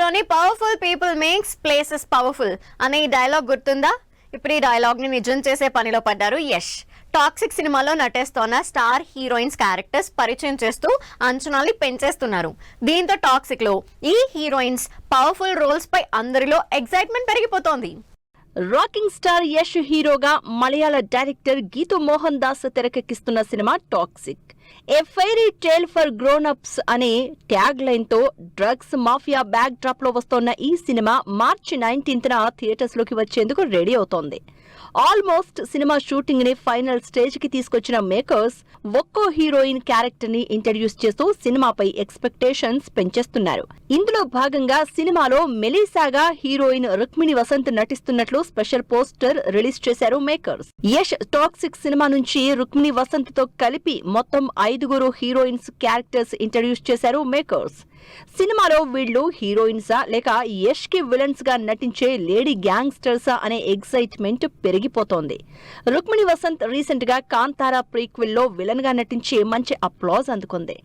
సినిమాలోని powerful people makes places powerful అనే ఈ డైలాగ్ గుర్తుందా? ఇప్పుడు ఈ డైలాగ్ ని నిజం చేసే పనిలో పడ్డారు యష్. టాక్సిక్ సినిమాలో నటిస్తున్న స్టార్ హీరోయిన్స్ క్యారెక్టర్స్ పరిచయం చేస్తూ అంచనాల్ని పెంచేస్తున్నారు. దీంతో టాక్సిక్ లో ఈ హీరోయిన్స్ పవర్ఫుల్ రోల్స్ పై అందరిలో ఎక్సైట్మెంట్ పెరిగిపోతోంది. రాకింగ్ స్టార్ యష్ హీరోగా మలయాళ డైరెక్టర్ గీతు మోహన్ దాస్ తెరకెక్కిస్తున్న cinema Toxic. A fairy tale for grown ups అనే ట్యాగ్ లైన్ తో డ్రగ్స్ మాఫియా బ్యాక్ డ్రాప్ లో వస్తోన్న ఈ సినిమా మార్చి 19న థియేటర్స్ లోకి వచ్చేందుకు రెడీ అవుతోంది. ఆల్మోస్ట్ సినిమా షూటింగ్ ని ఫైనల్ స్టేజ్ కి తీసుకొచ్చిన మేకర్స్ ఒక్కో హీరోయిన్ క్యారెక్టర్ ని ఇంట్రడ్యూస్ చేస్తూ సినిమాపై ఎక్స్పెక్టేషన్స్ పెంచేస్తున్నారు. ఇందులో భాగంగా సినిమాలో మెలీసాగా హీరోయిన్ రుక్మిణి వసంత్ నటిస్తున్నట్లు స్పెషల్ పోస్టర్ రిలీజ్ చేశారు మేకర్స్. యష్ టాక్సిక్ సినిమా నుంచి రుక్మిణి వసంత్ తో కలిపి మొత్తం 5 హీరోయిన్స్ క్యారెక్టర్స్ ఇంట్రడ్యూస్ చేశారు మేకర్స్. సినిమాలో వీళ్లు హీరోయిన్సా లేక యష్ కి విలన్స్ గా నటించే లేడీ గ్యాంగ్స్టర్సా అనే ఎక్సైట్మెంట్ పెరిగిపోతోంది. రుక్మిణి వసంత్ రీసెంట్ గా కాంతారా ప్రీక్వెల్ లో విలన్ గా నటించి మంచి అప్లాజ్ అందుకుంది.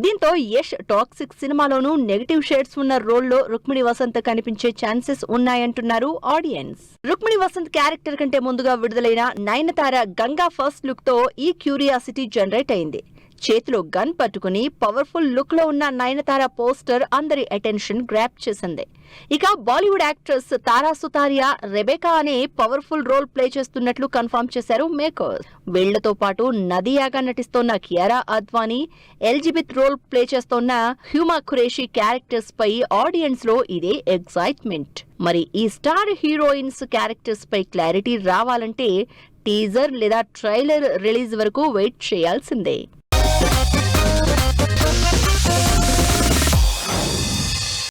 దీంతో యష్ టాక్సిక్ సినిమాలోనూ నెగటివ్ షేడ్స్ ఉన్న రోల్లో రుక్మిణి వసంత్ కనిపించే ఛాన్సెస్ ఉన్నాయంటున్నారు ఆడియన్స్. రుక్మిణి వసంత్ క్యారెక్టర్ కంటే ముందుగా విడుదలైన నయనతార గంగా ఫస్ట్ లుక్ తో ఈ క్యూరియాసిటీ జనరేట్ అయింది. చేతిలో గన్ పట్టుకుని పవర్ఫుల్ లుక్ లో ఉన్న నయనతార పోస్టర్ అందరి అటెన్షన్ గ్రాప్ చేసింది. ఇక బాలీవుడ్ యాక్ట్రెస్ తారా సుతారియా రెబెకా అనే పవర్ఫుల్ రోల్ ప్లే చేస్తున్నట్లు కన్ఫర్మ్ చేశారు మేకర్స్. వీళ్లతో పాటు నదియాగా నటిస్తోన్న Kiara Advani, Elizabeth role play చేస్తోన్న హ్యూమా ఖురేషి క్యారెక్టర్స్ పై ఆడియన్స్ లో ఇదే ఎక్సైట్మెంట్. మరి ఈ స్టార్ హీరోయిన్స్ క్యారెక్టర్స్ పై క్లారిటీ రావాలంటే టీజర్ లేదా ట్రైలర్ రిలీజ్ వరకు వెయిట్ చేయాల్సిందే.